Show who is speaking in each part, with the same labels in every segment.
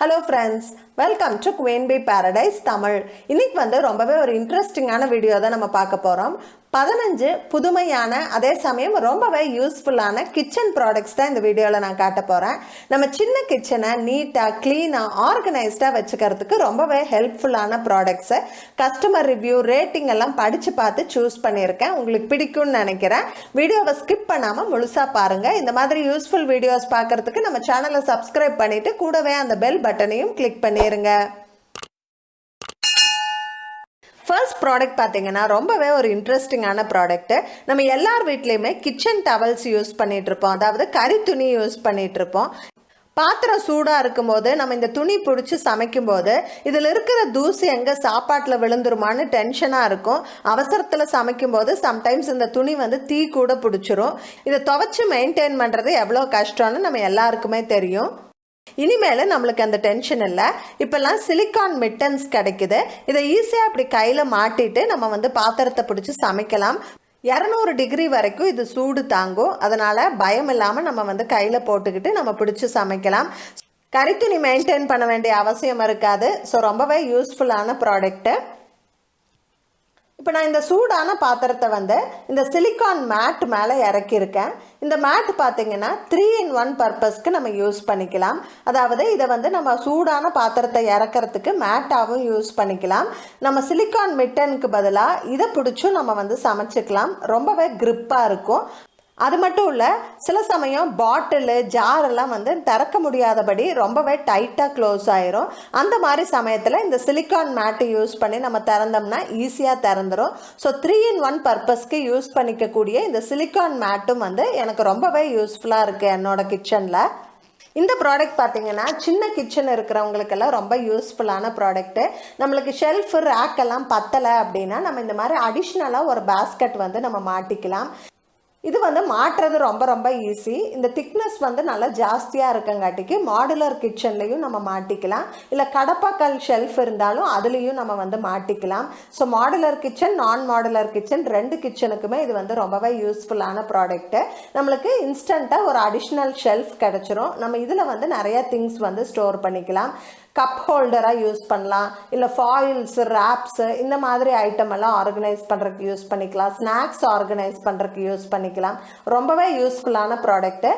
Speaker 1: Hello friends, welcome to queen B paradise Tamil. இன்னைக்கு ரொம்பவே ஒரு இன்ட்ரெஸ்டிங்கான வீடியோ தான் நம்ம பார்க்க போகிறோம். 15 புதுமையான அதே சமயம் ரொம்பவே யூஸ்ஃபுல்லான கிச்சன் ப்ராடக்ட்ஸ் தான் இந்த வீடியோவில் நான் காட்ட போகிறேன். நம்ம சின்ன கிச்சனை நீட்டாக க்ளீனாக ஆர்கனைஸ்டாக வச்சுக்கிறதுக்கு ரொம்பவே ஹெல்ப்ஃபுல்லான ப்ராடக்ட்ஸு. கஸ்டமர் ரிவ்யூ ரேட்டிங் எல்லாம் படித்து பார்த்து சூஸ் பண்ணியிருக்கேன். உங்களுக்கு பிடிக்கும்னு நினைக்கிறேன். வீடியோவை ஸ்கிப் பண்ணாமல் முழுசாக பாருங்கள். இந்த மாதிரி யூஸ்ஃபுல் வீடியோஸ் பார்க்குறதுக்கு நம்ம சேனலை சப்ஸ்கிரைப் பண்ணிவிட்டு கூடவே அந்த பெல் பட்டனையும் கிளிக் பண்ணிடுங்க. ஃபர்ஸ்ட் ப்ராடக்ட் பார்த்தீங்கன்னா ரொம்பவே ஒரு இன்ட்ரெஸ்டிங்கான ப்ராடக்ட்டு. நம்ம எல்லார் வீட்லேயுமே கிச்சன் டவல்ஸ் யூஸ் பண்ணிகிட்ருப்போம், அதாவது கறி துணி யூஸ் பண்ணிகிட்ருப்போம். பாத்திரம் சூடாக இருக்கும்போது நம்ம இந்த துணி பிடிச்சி சமைக்கும்போது இதில் இருக்கிற தூசி எங்கே சாப்பாட்டில் விழுந்துருமான்னு டென்ஷனாக இருக்கும். அவசரத்தில் சமைக்கும்போது சம்டைம்ஸ் இந்த துணி தீ கூட பிடிச்சிரும். இதை துவைச்சி மெயின்டைன் பண்ணுறது எவ்வளோ கஷ்டம்னு நம்ம எல்லாருக்குமே தெரியும். இனிமேல் நம்மளுக்கு அந்த டென்ஷன் இல்லை. இப்போல்லாம் சிலிக்கான் மிட்டன்ஸ் கிடைக்குது. இதை ஈஸியாக அப்படி கையில் மாட்டிட்டு நம்ம பாத்திரத்தை பிடிச்சி சமைக்கலாம். 200 டிகிரி வரைக்கும் இது சூடு தாங்கும். அதனால் பயம் இல்லாமல் நம்ம கையில் போட்டுக்கிட்டு நம்ம பிடிச்சி சமைக்கலாம். கறித்துணி மெயின்டைன் பண்ண வேண்டிய அவசியம் இருக்காது. ஸோ ரொம்பவே யூஸ்ஃபுல்லான ப்ராடக்ட்டு. இப்போ நான் இந்த சூடான பாத்திரத்தை இந்த சிலிக்கான் மேட் மேலே இறக்கியிருக்கேன். இந்த மேட் பார்த்தீங்கன்னா 3-in-1 பர்பஸ்க்கு நம்ம யூஸ் பண்ணிக்கலாம். அதாவது இதை நம்ம சூடான பாத்திரத்தை இறக்கிறதுக்கு மேட்டாகவும் யூஸ் பண்ணிக்கலாம். நம்ம சிலிக்கான் மிட்டனுக்கு பதிலாக இதை பிடிச்சும் நம்ம சமைச்சிக்கலாம். ரொம்பவே கிரிப்பாக இருக்கும். அது மட்டும் இல்லை, சில சமயம் பாட்டிலு ஜாரெல்லாம் திறக்க முடியாதபடி ரொம்பவே டைட்டாக க்ளோஸ் ஆயிரும். அந்த மாதிரி சமயத்தில் இந்த சிலிக்கான் மேட்டு யூஸ் பண்ணி நம்ம திறந்தோம்னா ஈஸியாக திறந்துடும். ஸோ 3-in-1 பர்பஸ்க்கு யூஸ் பண்ணிக்கக்கூடிய இந்த சிலிக்கான் மேட்டும் எனக்கு ரொம்பவே யூஸ்ஃபுல்லாக இருக்குது என்னோட கிச்சனில். இந்த ப்ராடக்ட் பார்த்தீங்கன்னா சின்ன கிச்சன் இருக்கிறவங்களுக்கெல்லாம் ரொம்ப யூஸ்ஃபுல்லான ப்ராடக்ட்டு. நம்மளுக்கு ஷெல்ஃபு ரேக்கெல்லாம் பத்தலை அப்படின்னா நம்ம இந்த மாதிரி அடிஷ்னலாக ஒரு பேஸ்கெட் நம்ம மாட்டிக்கலாம். இது மாட்டுறது ரொம்ப ரொம்ப ஈஸி. இந்த திக்னஸ் நல்லா ஜாஸ்தியாக இருக்கங்காட்டிக்கு மாடுலர் கிச்சன்லையும் நம்ம மாட்டிக்கலாம். இல்லை கடப்பாக்கல் ஷெல்ஃப் இருந்தாலும் அதுலேயும் நம்ம மாட்டிக்கலாம். ஸோ மாடுலர் கிச்சன், நான் மாடுலர் கிச்சன் 2 கிச்சனுக்குமே இது ரொம்பவே யூஸ்ஃபுல்லான ப்ராடக்ட்டு. நம்மளுக்கு இன்ஸ்டண்ட்டாக ஒரு அடிஷ்னல் ஷெல்ஃப் கிடச்சிரும். நம்ம இதில் நிறைய திங்ஸ் ஸ்டோர் பண்ணிக்கலாம். கப் ஹோல்டராக யூஸ் பண்ணலாம். இல்லை ஃபாயில்ஸ், ரேப்ஸு இந்த மாதிரி ஐட்டம் எல்லாம் ஆர்கனைஸ் பண்ணுறதுக்கு யூஸ் பண்ணிக்கலாம். ஸ்நாக்ஸ் ஆர்கனைஸ் பண்ணுறதுக்கு யூஸ் பண்ணிக்கலாம். ரொம்பவே யூஸ்ஃபுல்லான ப்ராடக்ட்டு.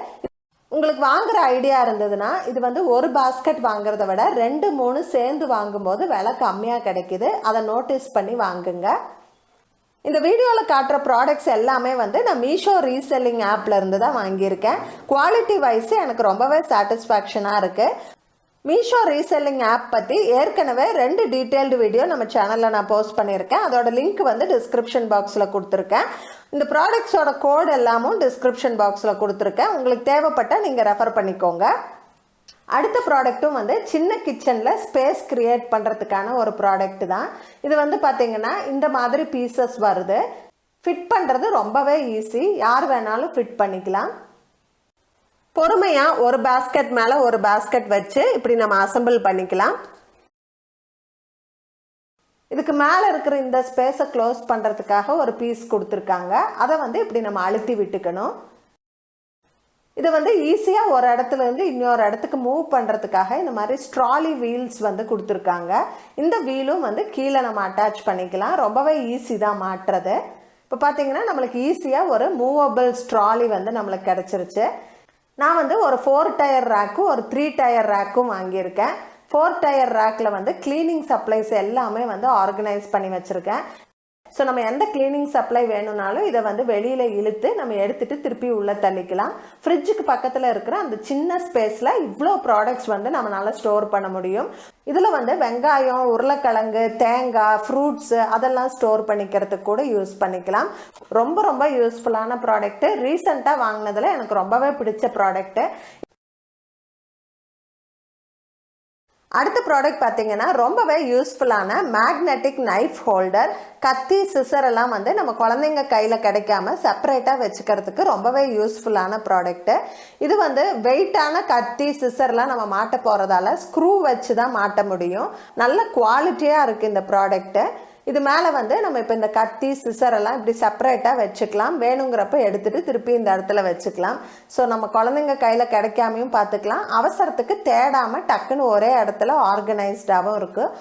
Speaker 1: உங்களுக்கு வாங்குகிற ஐடியா இருந்ததுன்னா இது ஒரு பாஸ்கெட் வாங்குறத விட 2-3 சேர்ந்து வாங்கும்போது விலை கம்மியாக கிடைக்கிது. அதை நோட்டீஸ் பண்ணி வாங்குங்க. இந்த வீடியோவில் காட்டுற ப்ராடக்ட்ஸ் எல்லாமே நான் மீஷோ ரீசெல்லிங் ஆப்பில் இருந்து தான் வாங்கியிருக்கேன். குவாலிட்டி வைஸ் எனக்கு ரொம்பவே சாட்டிஸ்ஃபேக்ஷனாக இருக்குது. மீஷோ ரீசெல்லிங் ஆப் பற்றி ஏற்கனவே 2 டீட்டெயில்டு வீடியோ நம்ம சேனலில் நான் போஸ்ட் பண்ணியிருக்கேன். அதோட லிங்க் டிஸ்கிரிப்ஷன் பாக்ஸில் கொடுத்துருக்கேன். இந்த ப்ராடக்ட்ஸோட கோட் எல்லாமும் டிஸ்கிரிப்ஷன் பாக்ஸில் கொடுத்துருக்கேன். உங்களுக்கு தேவைப்பட்டால் நீங்கள் ரெஃபர் பண்ணிக்கோங்க. அடுத்த ப்ராடக்ட்டும் சின்ன கிச்சனில் ஸ்பேஸ் க்ரியேட் பண்ணுறதுக்கான ஒரு ப்ராடக்ட் தான். இது பார்த்திங்கன்னா இந்த மாதிரி பீசஸ் வருது. ஃபிட் பண்ணுறது ரொம்பவே ஈஸி. யார் வேணாலும் ஃபிட் பண்ணிக்கலாம். பொறுமையாக ஒரு பேஸ்கெட் மேலே ஒரு பேஸ்கெட் வச்சு இப்படி நம்ம அசம்பிள் பண்ணிக்கலாம். இதுக்கு மேலே இருக்கிற இந்த ஸ்பேஸை க்ளோஸ் பண்ணுறதுக்காக ஒரு பீஸ் கொடுத்துருக்காங்க. அதை இப்படி நம்ம அழுத்தி விட்டுக்கணும். இது ஈஸியாக ஒரு இடத்துலேருந்து இன்னொரு இடத்துக்கு மூவ் பண்ணுறதுக்காக இந்த மாதிரி ஸ்ட்ராலி வீல்ஸ் கொடுத்துருக்காங்க. இந்த வீலும் கீழே நம்ம அட்டாச் பண்ணிக்கலாம். ரொம்பவே ஈஸி தான் மாட்டுறது. இப்போ பார்த்தீங்கன்னா நம்மளுக்கு ஈஸியாக ஒரு மூவபிள் ஸ்ட்ராலி நம்மளுக்கு கிடச்சிருச்சு. நான் ஒரு 4 டயர் ரேக்கும் ஒரு 3 டயர் ரேக்கும் வாங்கியிருக்கேன். 4 டயர் ரேக்கில் க்ளீனிங் சப்ளைஸ் எல்லாமே ஆர்கனைஸ் பண்ணி வச்சுருக்கேன். ஸோ நம்ம எந்த க்ளீனிங் சப்ளை வேணும்னாலும் இதை வெளியில் இழுத்து நம்ம எடுத்துகிட்டு திருப்பி உள்ளே தள்ளிக்கலாம். ஃப்ரிட்ஜுக்கு பக்கத்தில் இருக்கிற அந்த சின்ன ஸ்பேஸில் இவ்வளோ ப்ராடக்ட்ஸ் நம்மளால் ஸ்டோர் பண்ண முடியும். இதில் வெங்காயம், உருளைக்கிழங்கு, தேங்காய், ஃப்ரூட்ஸு அதெல்லாம் ஸ்டோர் பண்ணிக்கிறதுக்கு கூட யூஸ் பண்ணிக்கலாம். ரொம்ப ரொம்ப யூஸ்ஃபுல்லான ப்ராடக்ட்டு. ரீசெண்டாக வாங்கினதில் எனக்கு ரொம்பவே பிடிச்ச ப்ராடக்ட்டு. அடுத்த ப்ராடக்ட் பார்த்தீங்கன்னா ரொம்பவே யூஸ்ஃபுல்லான மேக்னெட்டிக் நைஃப் ஹோல்டர். கத்தி, சிசர் எல்லாம் நம்ம குழந்தைங்க கையில் கிடைக்காம செப்பரேட்டாக வச்சுக்கிறதுக்கு ரொம்பவே யூஸ்ஃபுல்லான ப்ராடக்ட்டு. இது வெயிட்டான கத்தி, சிசர்லாம் நம்ம மாட்ட போகிறதால ஸ்க்ரூ வச்சு தான் மாட்ட முடியும். நல்ல குவாலிட்டியாக இருக்குது இந்த ப்ராடக்ட்டு. இது மேலே வந்து நம்ம இப்போ இந்த கத்தி சிசர் எல்லாம் இப்படி செப்பரேட்டாக வச்சுக்கலாம். வேணுங்கிறப்ப எடுத்துகிட்டு திருப்பி இந்த இடத்துல வச்சுக்கலாம். ஸோ நம்ம குழந்தைங்க கையில் கிடைக்காமையும் பார்த்துக்கலாம். அவசரத்துக்கு தேடாமல் டக்குன்னு ஒரே இடத்துல ஆர்கனைஸ்டாகவும் இருக்குது.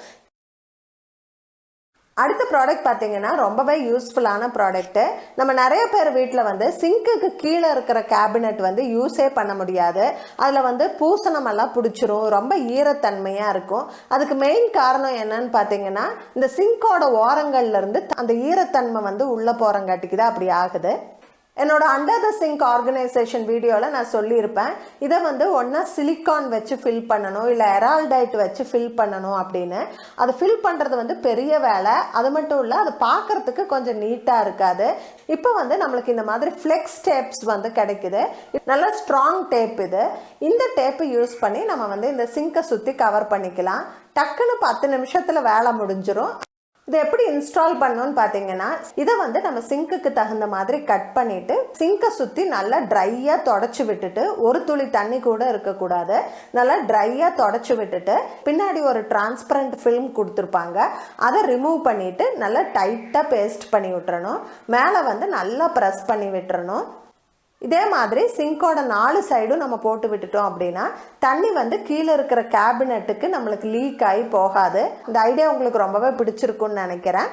Speaker 1: அடுத்த ப்ராடக்ட் பார்த்தீங்கன்னா ரொம்பவே யூஸ்ஃபுல்லான ப்ராடக்ட்டு. நம்ம நிறைய பேர் வீட்டில் வந்து சிங்க்குக்கு கீழே இருக்கிற கேபினெட் வந்து யூஸே பண்ண முடியாது. அதில் வந்து பூசணமெல்லாம் பிடிச்சிரும், ரொம்ப ஈரத்தன்மையாக இருக்கும். அதுக்கு மெயின் காரணம் என்னன்னு பார்த்தீங்கன்னா இந்த சிங்கோட ஓரங்கள்லேருந்து அந்த ஈரத்தன்மை வந்து உள்ளே போகிறங்காட்டிக்கு தான் அப்படி ஆகுது. என்னோட அண்டர் த சிங்க் ஆர்கனைசேஷன் வீடியோவில் நான் சொல்லியிருப்பேன், இதை வந்து ஒன்றா சிலிக்கான் வச்சு ஃபில் பண்ணணும், இல்லை எரால்டைட் வச்சு ஃபில் பண்ணணும் அப்படின்னு. அது ஃபில் பண்ணுறது வந்து பெரிய வேலை. அது மட்டும் இல்லை, அது பார்க்குறதுக்கு கொஞ்சம் நீட்டாக இருக்காது. இப்போ வந்து நம்மளுக்கு இந்த மாதிரி ஃப்ளெக்ஸ் டேப்ஸ் வந்து கிடைக்குது. நல்ல ஸ்ட்ராங் டேப் இது. இந்த டேப்பு யூஸ் பண்ணி நம்ம வந்து இந்த சிங்கை சுற்றி கவர் பண்ணிக்கலாம். டக்குன்னு 10 நிமிஷத்தில் வேலை முடிஞ்சிடும். இதை எப்படி இன்ஸ்டால் பண்ணணும்னு பார்த்தீங்கன்னா, இதை வந்து நம்ம சிங்க்குக்கு தகுந்த மாதிரி கட் பண்ணிவிட்டு சிங்கை சுற்றி நல்லா ட்ரையாக தொடச்சி விட்டுட்டு, ஒரு துளி தண்ணி கூட இருக்கக்கூடாது, நல்லா ட்ரையாக தொடச்சி விட்டுட்டு பின்னாடி ஒரு டிரான்ஸ்பரண்ட் ஃபில்ம் கொடுத்துருப்பாங்க, அதை ரிமூவ் பண்ணிவிட்டு நல்லா டைட்டாக பேஸ்ட் பண்ணி விட்டுறணும். மேலே வந்து நல்லா ப்ரெஸ் பண்ணி விட்டுறணும். இதே மாதிரி சிங்கோட 4 சைடும் நம்ம போட்டு விட்டுட்டோம் அப்படின்னா தண்ணி வந்து கீழே இருக்கிற கேபினெட்டுக்கு நம்மளுக்கு லீக் ஆகி போகாது. இந்த ஐடியா உங்களுக்கு ரொம்பவே பிடிச்சிருக்குன்னு நினைக்கிறேன்.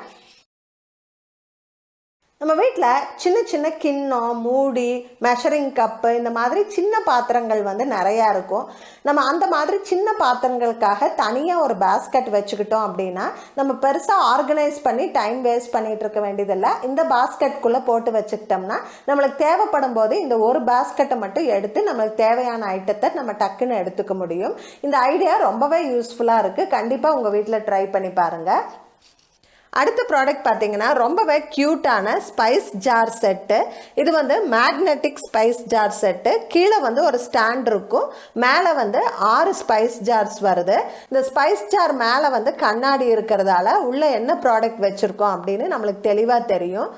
Speaker 1: நம்ம வீட்டில் சின்ன சின்ன கிண்ணம், மூடி, மெஷரிங் கப்பு, இந்த மாதிரி சின்ன பாத்திரங்கள் வந்து நிறையா இருக்கும். நம்ம அந்த மாதிரி சின்ன பாத்திரங்களுக்காக தனியாக ஒரு பாஸ்கெட் வச்சுக்கிட்டோம் அப்படின்னா நம்ம பெருசாக ஆர்கனைஸ் பண்ணி டைம் வேஸ்ட் பண்ணிகிட்டு இருக்க வேண்டியதில்லை. இந்த பாஸ்கெட்குள்ளே போட்டு வச்சுக்கிட்டோம்னா நம்மளுக்கு தேவைப்படும் போது இந்த ஒரு பாஸ்கெட்டை மட்டும் எடுத்து நம்மளுக்கு தேவையான ஐட்டத்தை நம்ம டக்குன்னு எடுத்துக்க முடியும். இந்த ஐடியா ரொம்பவே யூஸ்ஃபுல்லாக இருக்குது. கண்டிப்பாக உங்கள் வீட்டில் ட்ரை பண்ணி பாருங்கள். அடுத்த ப்ராடக்ட் பார்த்தீங்கன்னா ரொம்பவே க்யூட்டான ஸ்பைஸ் ஜார் செட்டு. இது வந்து மேக்னெட்டிக் ஸ்பைஸ் ஜார் செட்டு. கீழே வந்து ஒரு ஸ்டாண்ட் இருக்கும், மேலே வந்து 6 ஸ்பைஸ் ஜார்ஸ் வருது. இந்த ஸ்பைஸ் ஜார் மேலே வந்து கண்ணாடி இருக்கிறதால உள்ளே என்ன ப்ராடக்ட் வச்சுருக்கோம் அப்படின்னு நம்மளுக்கு தெளிவாக தெரியும்.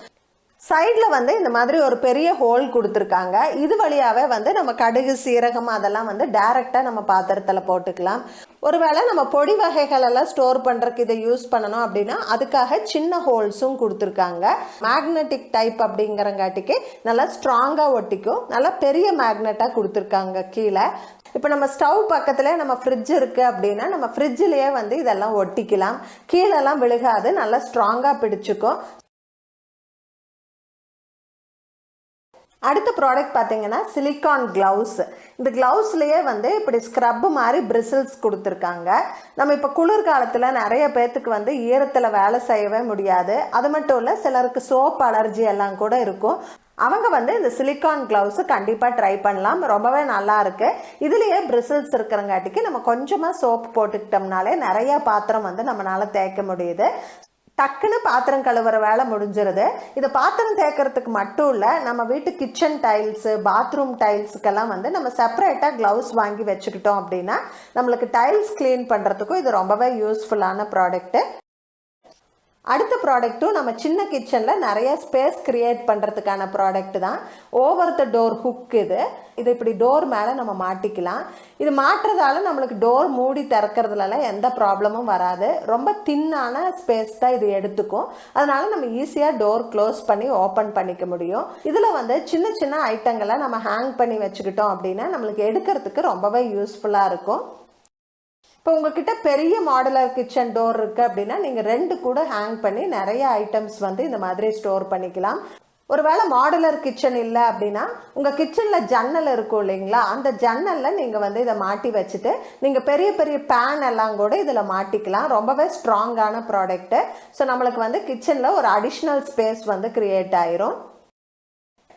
Speaker 1: சைடில் வந்து இந்த மாதிரி ஒரு பெரிய ஹோல் கொடுத்துருக்காங்க. இது வழியாகவே வந்து நம்ம கடுகு, சீரகம் அதெல்லாம் வந்து டைரெக்டாக நம்ம பாத்திரத்தில் போட்டுக்கலாம். ஒருவேளை நம்ம பொடி வகைகள் எல்லாம் ஸ்டோர் பண்ணுறதுக்கு இதை யூஸ் பண்ணணும் அப்படின்னா அதுக்காக சின்ன ஹோல்ஸும் கொடுத்துருக்காங்க. மேக்னெட்டிக் டைப் அப்படிங்கிறங்காட்டிக்கு நல்லா ஸ்ட்ராங்காக ஒட்டிக்கும். நல்லா பெரிய மேக்னெட்டாக கொடுத்துருக்காங்க கீழே. இப்போ நம்ம ஸ்டவ் பக்கத்தில் நம்ம ஃப்ரிட்ஜ் இருக்குது அப்படின்னா நம்ம ஃப்ரிட்ஜிலேயே வந்து இதெல்லாம் ஒட்டிக்கலாம். கீழெல்லாம் விழுகாது, நல்லா ஸ்ட்ராங்காக பிடிச்சிக்கும். அடுத்த ப்ராடக்ட் பார்த்தீங்கன்னா சிலிக்கான் க்ளவுஸ். இந்த க்ளவுஸ்லேயே வந்து இப்படி ஸ்க்ரப்பு மாதிரி பிரிசில்ஸ் கொடுத்துருக்காங்க. நம்ம இப்போ குளிர்காலத்தில் நிறைய பேர்த்துக்கு வந்து ஈரத்தில் வேலை செய்யவே முடியாது. அது மட்டும் இல்லை, சிலருக்கு சோப் அலர்ஜி எல்லாம் கூட இருக்கும். அவங்க வந்து இந்த சிலிக்கான் க்ளவுஸு கண்டிப்பாக ட்ரை பண்ணலாம். ரொம்பவே நல்லா இருக்குது. இதுலேயே பிரிசில்ஸ் இருக்கிறங்காட்டிக்கு நம்ம கொஞ்சமாக சோப் போட்டுக்கிட்டோம்னாலே நிறையா பாத்திரம் வந்து நம்மளால் தேய்க்க முடியுது. டக்குன்னு பாத்திரம் கழுவுற வேலை முடிஞ்சிருது. இது பாத்திரம் தேய்க்கிறதுக்கு மட்டும் இல்லை, நம்ம வீட்டு கிச்சன் டைல்ஸு, பாத்ரூம் டைல்ஸுக்கெல்லாம் வந்து நம்ம செப்பரேட்டாக க்ளவுஸ் வாங்கி வச்சுக்கிட்டோம் அப்படின்னா நம்மளுக்கு டைல்ஸ் க்ளீன் பண்ணுறதுக்கும் இது ரொம்பவே யூஸ்ஃபுல்லான ப்ராடக்ட்டு. அடுத்த ப்ராடக்ட்டும் நம்ம சின்ன கிச்சனில் நிறைய ஸ்பேஸ் கிரியேட் பண்ணுறதுக்கான ப்ராடக்ட் தான். Over the door hook. இது இப்படி டோர் மேலே நம்ம மாட்டிக்கலாம். இது மாட்டுறதால நம்மளுக்கு டோர் மூடி திறக்கிறதுலாம் எந்த ப்ராப்ளமும் வராது. ரொம்ப தின்னான ஸ்பேஸ் தான் இது எடுத்துக்கும். அதனால நம்ம ஈஸியாக டோர் க்ளோஸ் பண்ணி ஓப்பன் பண்ணிக்க முடியும். இதில் வந்து சின்ன சின்ன ஐட்டங்களை நம்ம ஹேங் பண்ணி வச்சுக்கிட்டோம் அப்படின்னா நம்மளுக்கு எடுக்கிறதுக்கு ரொம்பவே யூஸ்ஃபுல்லாக இருக்கும். இப்போ உங்ககிட்ட பெரிய மாடுலர் கிச்சன் டோர் இருக்குது அப்படின்னா நீங்கள் 2 கூட ஹேங் பண்ணி நிறைய ஐட்டம்ஸ் வந்து இந்த மாதிரி ஸ்டோர் பண்ணிக்கலாம். ஒருவேளை மாடுலர் கிச்சன் இல்லை அப்படின்னா உங்கள் கிச்சனில் ஜன்னல் இருக்கும் இல்லைங்களா, அந்த ஜன்னலில் நீங்கள் வந்து இதை மாட்டி வச்சுட்டு நீங்கள் பெரிய பெரிய பேன் எல்லாம் கூட இதில் மாட்டிக்கலாம். ரொம்பவே ஸ்ட்ராங்கான ப்ராடக்ட்டு. ஸோ நம்மளுக்கு வந்து கிச்சனில் ஒரு அடிஷ்னல் ஸ்பேஸ் வந்து க்ரியேட் ஆயிரும்.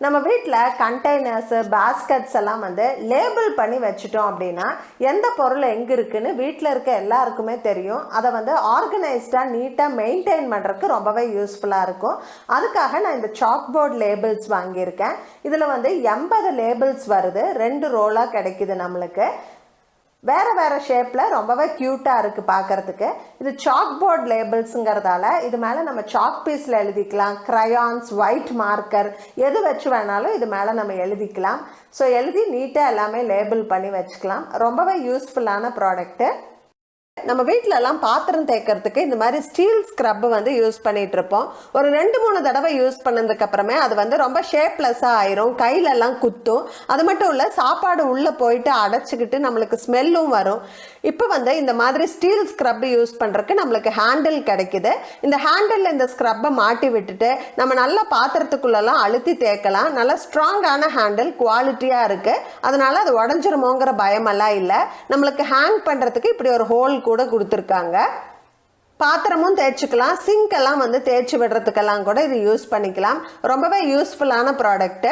Speaker 1: நம்ம வீட்டில் கண்டெய்னர்ஸு, பாஸ்கெட்ஸ் எல்லாம் வந்து லேபிள் பண்ணி வச்சுட்டோம் அப்படின்னா எந்த பொருள் எங்கே இருக்குன்னு வீட்டில் இருக்க எல்லாருக்குமே தெரியும். அதை வந்து ஆர்கனைஸ்டாக நீட்டாக மெயின்டைன் பண்ணுறதுக்கு ரொம்பவே யூஸ்ஃபுல்லாக இருக்கும். அதுக்காக நான் இந்த சாக் போர்ட் லேபிள்ஸ் வாங்கியிருக்கேன். இதில் வந்து 80 லேபிள்ஸ் வருது. 2 ரோலாக கிடைக்குது நம்மளுக்கு. வேறு வேறு ஷேப்பில் ரொம்பவே க்யூட்டாக இருக்குது பார்க்குறதுக்கு. இது சாக் போர்ட் லேபிள்ஸுங்கிறதால இது மேலே நம்ம சாக் பீஸில் எழுதிக்கலாம். க்ரையான்ஸ், ஒயிட் மார்க்கர், எது வச்சு வேணாலும் இது மேலே நம்ம எழுதிக்கலாம். ஸோ எழுதி நீட்டாக எல்லாமே லேபிள் பண்ணி வச்சுக்கலாம். ரொம்பவே யூஸ்ஃபுல்லான ப்ராடக்ட்டு. நம்ம வீட்டில எல்லாம் பாத்திரம் தேய்க்கிறதுக்கு இந்த மாதிரி ஸ்டீல் ஸ்க்ரப் வந்து யூஸ் பண்ணிட்டு இருப்போம். ஒரு 2-3 தடவை யூஸ் பண்ணதுக்கு அப்புறமே அது வந்து ரொம்ப ஷேப்லெஸ்ஸா ஆயிரும், கையில எல்லாம் குத்தும். அது மட்டும் இல்ல, சாப்பாடு உள்ள போயிட்டு அடைச்சிக்கிட்டு நம்மளுக்கு ஸ்மெல்லும் வரும். இப்போ வந்து இந்த மாதிரி ஸ்டீல் ஸ்க்ரப் யூஸ் பண்றதுக்கு நம்மளுக்கு ஹேண்டில் கிடைக்குது. இந்த ஹேண்டில் இந்த ஸ்க்ரப்பை மாட்டி விட்டுட்டு நம்ம நல்லா பாத்திரத்துக்குள்ளெல்லாம் அழுத்தி தேய்க்கலாம். நல்லா ஸ்ட்ராங்கான ஹேண்டில், குவாலிட்டியா இருக்கு. அதனால அது உடஞ்சிருமோங்கிற பயமெல்லாம் இல்லை. நம்மளுக்கு ஹேங் பண்றதுக்கு இப்படி ஒரு ஹோல் கூட கொடுத்துருக்காங்க. பாத்திரமும் தேய்ச்சிக்கலாம், சிங்க் எல்லாம் வந்து தேய்ச்சி விடுறதுக்கெல்லாம் கூட இது யூஸ் பண்ணிக்கலாம். ரொம்பவே யூஸ்ஃபுல்லான ப்ராடக்ட்.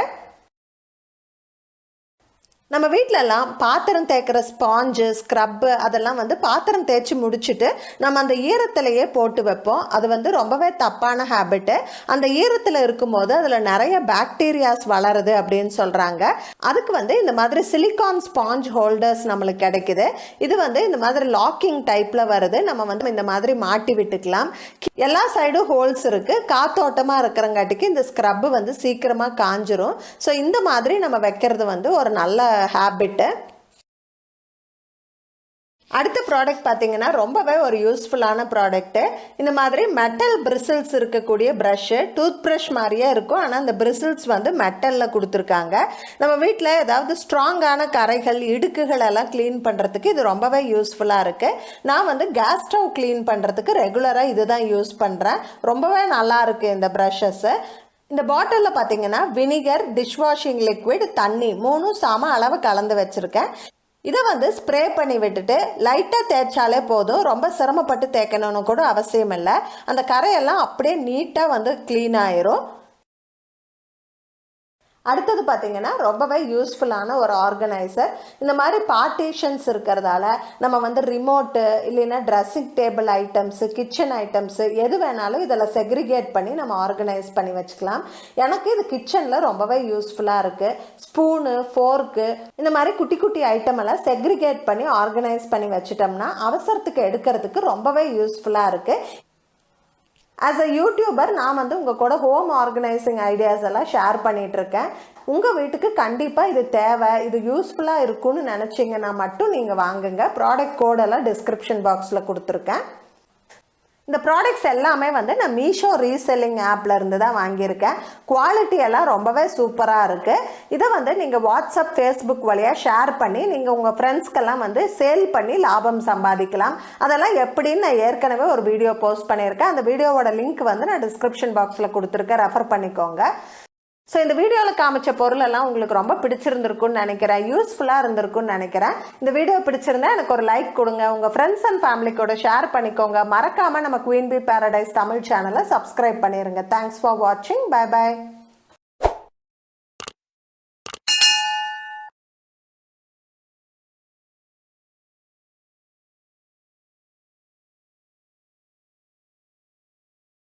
Speaker 1: நம்ம வீட்டிலலாம் பாத்திரம் தேய்க்கிற ஸ்பாஞ்சு, ஸ்க்ரப்பு அதெல்லாம் வந்து பாத்திரம் தேய்ச்சி முடிச்சுட்டு நம்ம அந்த ஈரத்திலேயே போட்டு வைப்போம். அது வந்து ரொம்பவே தப்பான ஹேபிட்டு. அந்த ஈரத்தில் இருக்கும்போது அதில் நிறைய பாக்டீரியாஸ் வளருது அப்படின்னு சொல்கிறாங்க. அதுக்கு வந்து இந்த மாதிரி சிலிகான் ஸ்பாஞ்ச் ஹோல்டர்ஸ் நம்மளுக்கு கிடைக்குது. இது வந்து இந்த மாதிரி லாக்கிங் டைப்பில் வருது. நம்ம வந்து இந்த மாதிரி மாட்டி விட்டுக்கலாம். எல்லா சைடும் ஹோல்ஸ் இருக்குது. காத்தோட்டமாக இருக்கிறங்காட்டிக்கு இந்த ஸ்க்ரப்பு வந்து சீக்கிரமாக காஞ்சிரும். ஸோ இந்த மாதிரி நம்ம வைக்கிறது வந்து ஒரு நல்ல ஹேபிட். அடுத்த ப்ராடக்ட் பார்த்தீங்கன்னா ரொம்பவே ஒரு யூஸ்ஃபுல்லான ப்ராடக்ட்டு. இந்த மாதிரி மெட்டல் பிரிசில்ஸ் இருக்கக்கூடிய ப்ரஷ்ஷு, டூத் ப்ரஷ் மாதிரியே இருக்கும். ஆனால் அந்த பிரிசில்ஸ் வந்து மெட்டலில் கொடுத்துருக்காங்க. நம்ம வீட்டில் ஏதாவது ஸ்ட்ராங்கான கரைகள், இடுக்குகள் எல்லாம் க்ளீன் பண்ணுறதுக்கு இது ரொம்பவே யூஸ்ஃபுல்லாக இருக்குது. நான் வந்து கேஸ் ஸ்டவ் க்ளீன் பண்ணுறதுக்கு ரெகுலராக இது தான் யூஸ் பண்ணுறேன். ரொம்பவே நல்லா இருக்குது இந்த ப்ரஷஸ்ஸு. இந்த பாட்டிலில் பார்த்தீங்கன்னா வினிகர், டிஷ்வாஷிங் லிக்விட், தண்ணி 3 சம அளவு கலந்து வச்சுருக்கேன். இதை வந்து ஸ்ப்ரே பண்ணி விட்டுட்டு லைட்டாக தேய்ச்சாலே போதும். ரொம்ப சிரமப்பட்டு தேய்க்கணும்னு கூட அவசியம் இல்லை. அந்த கரையெல்லாம் அப்படியே நீட்டாக வந்து க்ளீன் ஆயிரும். அடுத்தது பார்த்தீங்கன்னா ரொம்பவே யூஸ்ஃபுல்லான ஒரு ஆர்கனைசர். இந்த மாதிரி பார்ட்டிஷன்ஸ் இருக்கிறதால நம்ம வந்து ரிமோட்டு இல்லைன்னா dressing table items, kitchen items எது வேணாலும் இதில் செக்ரிகேட் பண்ணி நம்ம ஆர்கனைஸ் பண்ணி வச்சுக்கலாம். எனக்கு இது கிச்சனில் ரொம்பவே யூஸ்ஃபுல்லாக இருக்குது. ஸ்பூனு, ஃபோர்க்கு இந்த மாதிரி குட்டி குட்டி ஐட்டம் எல்லாம் செக்ரிகேட் பண்ணி ஆர்கனைஸ் பண்ணி வச்சுட்டோம்னா அவசரத்துக்கு எடுக்கிறதுக்கு ரொம்பவே யூஸ்ஃபுல்லாக இருக்குது. ஆஸ் அ யூடியூபர் நான் வந்து உங்கள் கூட ஹோம் ஆர்கனைசிங் ஐடியாஸ் எல்லாம் ஷேர் பண்ணிகிட்ருக்கேன். உங்கள் வீட்டுக்கு கண்டிப்பாக இது தேவை, இது யூஸ்ஃபுல்லாக இருக்குன்னு நினச்சிங்கன்னா மட்டும் நீங்கள் வாங்குங்க. ப்ராடக்ட் கோடெல்லாம் டிஸ்கிரிப்ஷன் பாக்ஸில் கொடுத்துருக்கேன். இந்த ப்ராடக்ட்ஸ் எல்லாமே வந்து நான் மீஷோ ரீசெல்லிங் ஆப்பில் இருந்து தான் வாங்கியிருக்கேன். குவாலிட்டி எல்லாம் ரொம்பவே சூப்பராக இருக்குது. இதை வந்து நீங்கள் வாட்ஸ்அப், ஃபேஸ்புக் வழியாக ஷேர் பண்ணி நீங்கள் உங்கள் ஃப்ரெண்ட்ஸ்க்கெல்லாம் வந்து சேல் பண்ணி லாபம் சம்பாதிக்கலாம். அதெல்லாம் எப்படின்னு நான் ஏற்கனவே ஒரு வீடியோ போஸ்ட் பண்ணியிருக்கேன். அந்த வீடியோவோட லிங்க் வந்து நான் டிஸ்கிரிப்ஷன் பாக்ஸில் கொடுத்துருக்கேன், ரெஃபர் பண்ணிக்கோங்க. ஸோ இந்த வீடியோவில் காமிச்ச பொருளெல்லாம் உங்களுக்கு ரொம்ப பிடிச்சிருந்துருக்குன்னு நினைக்கிறேன், யூஸ்ஃபுல்லாக இருந்திருக்குன்னு நினைக்கிறேன். இந்த வீடியோ பிடிச்சிருந்தா எனக்கு ஒரு லைக் கொடுங்க, உங்கள் ஃப்ரெண்ட்ஸ் அண்ட் ஃபேமிலி கூட ஷேர் பண்ணிக்கோங்க. மறக்காமல் நம்ம குயின் பீ பேரடைஸ் தமிழ் சேனலை சப்ஸ்கிரைப் பண்ணிடுங்க. தேங்க்ஸ் ஃபார் வாட்சிங். Bye by.